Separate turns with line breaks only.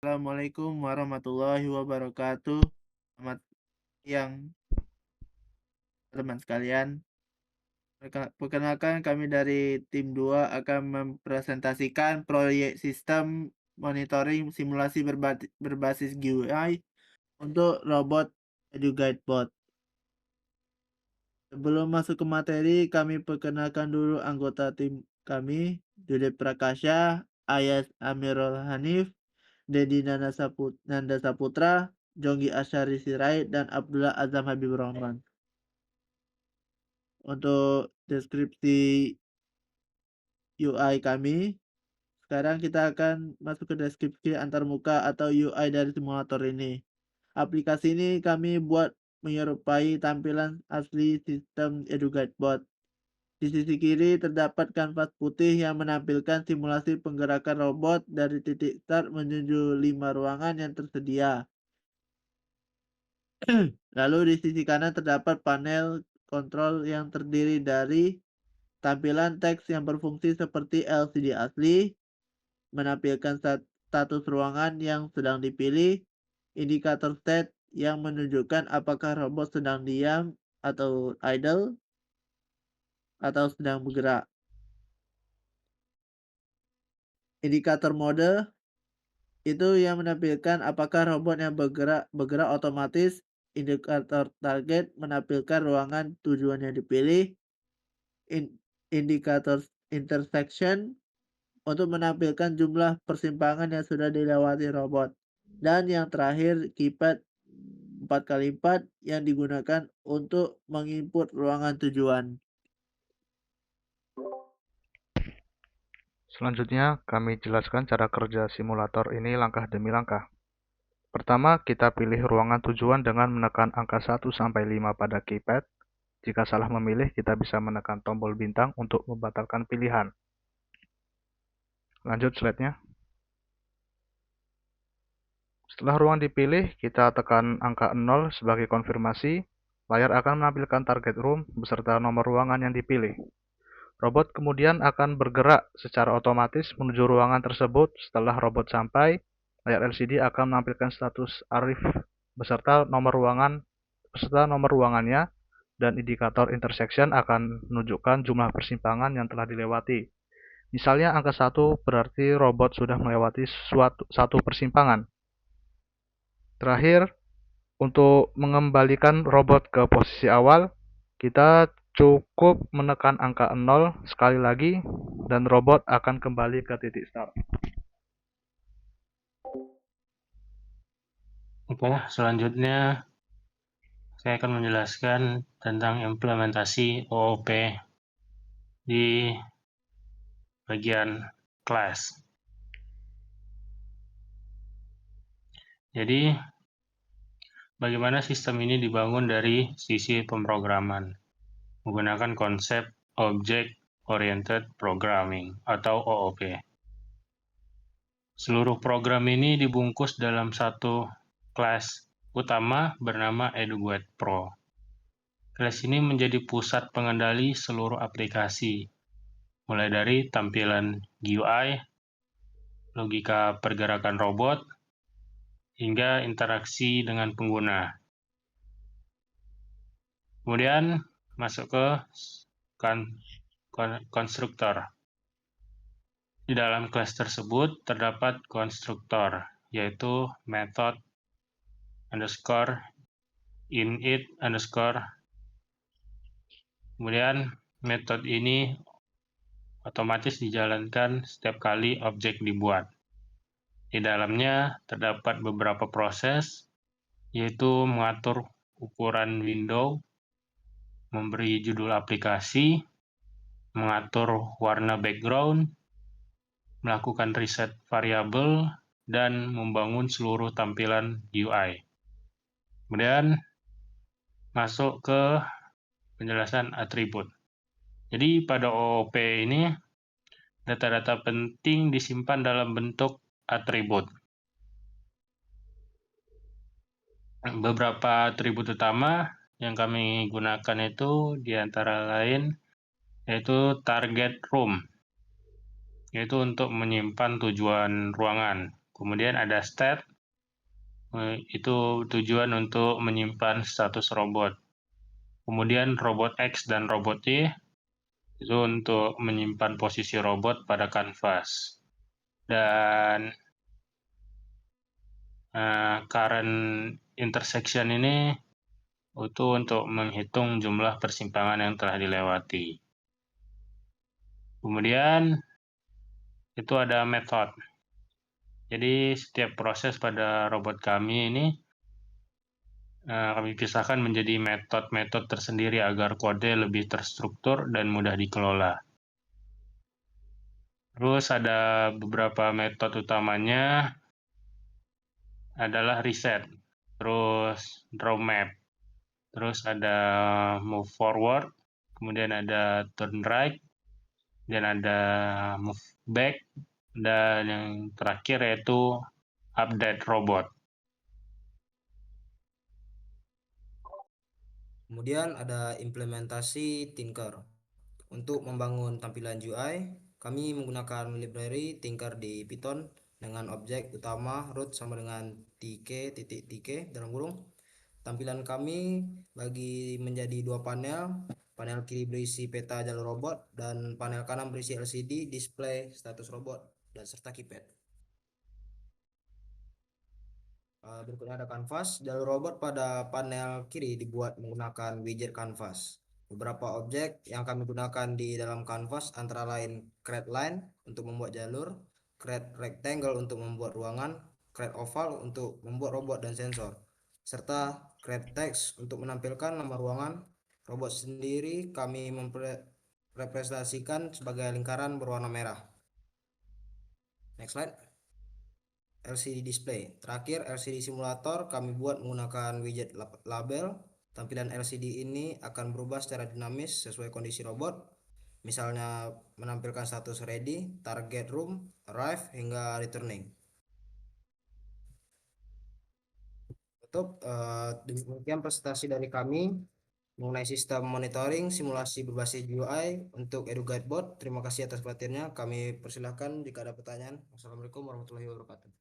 Assalamualaikum warahmatullahi wabarakatuh. Selamat siang, teman sekalian. Perkenalkan, kami dari tim 2 akan mempresentasikan proyek sistem monitoring simulasi berbasis GUI untuk robot EduGuide Bot. Sebelum masuk ke materi, kami perkenalkan dulu anggota tim kami, Dudep Prakasya, Ayas Amirul Hanif, Dedi Nanda Saputra, Jonggi Asyari Sirait, dan Abdullah Azam Habibur Rahman. Untuk deskripsi UI kami, sekarang kita akan masuk ke deskripsi antarmuka atau UI dari simulator ini. Aplikasi ini kami buat menyerupai tampilan asli sistem EduGuide Bot. Di sisi kiri terdapat kanvas putih yang menampilkan simulasi penggerakan robot dari titik start menuju 5 ruangan yang tersedia. Lalu di sisi kanan terdapat panel kontrol yang terdiri dari tampilan teks yang berfungsi seperti LCD asli, menampilkan status ruangan yang sedang dipilih, indikator state yang menunjukkan apakah robot sedang diam atau idle, atau sedang bergerak. Indikator mode itu yang menampilkan apakah robot yang bergerak otomatis. Indikator target menampilkan ruangan tujuan yang dipilih. Indikator intersection untuk menampilkan jumlah persimpangan yang sudah dilewati robot. Dan yang terakhir, keypad 4x4 yang digunakan untuk menginput ruangan tujuan.
Selanjutnya, kami jelaskan cara kerja simulator ini langkah demi langkah. Pertama, kita pilih ruangan tujuan dengan menekan angka 1-5 pada keypad. Jika salah memilih, kita bisa menekan tombol bintang untuk membatalkan pilihan. Lanjut slide-nya. Setelah ruang dipilih, kita tekan angka 0 sebagai konfirmasi. Layar akan menampilkan target room beserta nomor ruangan yang dipilih. Robot kemudian akan bergerak secara otomatis menuju ruangan tersebut. Setelah robot sampai, layar LCD akan menampilkan status Arif beserta nomor ruangannya, dan indikator intersection akan menunjukkan jumlah persimpangan yang telah dilewati. Misalnya angka 1 berarti robot sudah melewati satu persimpangan. Terakhir, untuk mengembalikan robot ke posisi awal, kita cukup menekan angka 0 sekali lagi dan robot akan kembali ke titik start.
Oke, selanjutnya saya akan menjelaskan tentang implementasi OOP di bagian kelas. Jadi, bagaimana sistem ini dibangun dari sisi pemrograman menggunakan konsep Object Oriented Programming atau OOP. Seluruh program ini dibungkus dalam satu kelas utama bernama EduGuide Pro. Kelas ini menjadi pusat pengendali seluruh aplikasi, mulai dari tampilan GUI, logika pergerakan robot, hingga interaksi dengan pengguna. Kemudian masuk ke konstruktor. Di dalam kelas tersebut terdapat konstruktor, yaitu method underscore init underscore. Kemudian metode ini otomatis dijalankan setiap kali objek dibuat. Di dalamnya terdapat beberapa proses, yaitu mengatur ukuran window, memberi judul aplikasi, mengatur warna background, melakukan reset variabel, dan membangun seluruh tampilan UI. Kemudian masuk ke penjelasan atribut. Jadi pada OOP ini, data-data penting disimpan dalam bentuk atribut. Beberapa atribut utama yang kami gunakan itu diantara lain yaitu target room, yaitu untuk menyimpan tujuan ruangan, Kemudian ada state, itu tujuan untuk menyimpan status robot. Kemudian robot X dan robot Y itu untuk menyimpan posisi robot pada kanvas. Dan current intersection ini itu untuk menghitung jumlah persimpangan yang telah dilewati. Kemudian itu ada method. Jadi setiap proses pada robot kami ini kami pisahkan menjadi metode-metode tersendiri agar kode lebih terstruktur dan mudah dikelola. Terus ada beberapa metode utamanya adalah reset, terus draw map, terus ada move forward, kemudian ada turn right, dan ada move back, dan yang terakhir yaitu update robot.
Kemudian ada implementasi Tinker. Untuk membangun tampilan UI, kami menggunakan library Tinker di Python dengan objek utama root sama dengan tk dalam kurung. Tampilan kami bagi menjadi dua panel. Panel kiri berisi peta jalur robot dan panel kanan berisi LCD display status robot dan serta keypad. Berikutnya ada kanvas. Jalur robot pada panel kiri dibuat menggunakan widget kanvas. Beberapa objek yang kami gunakan di dalam kanvas antara lain create line untuk membuat jalur, create rectangle untuk membuat ruangan, create oval untuk membuat robot dan sensor, serta create text untuk menampilkan nama ruangan. Robot sendiri kami merepresentasikan sebagai lingkaran berwarna merah. Next slide. LCD display. Terakhir, LCD simulator kami buat menggunakan widget label. Tampilan LCD ini akan berubah secara dinamis sesuai kondisi robot. Misalnya menampilkan status ready, target room, arrive, hingga returning. Demikian presentasi dari kami mengenai sistem monitoring simulasi berbasis UI untuk EduGuidebot. Terima kasih atas perhatiannya. Kami persilahkan jika ada pertanyaan. Wassalamualaikum warahmatullahi wabarakatuh.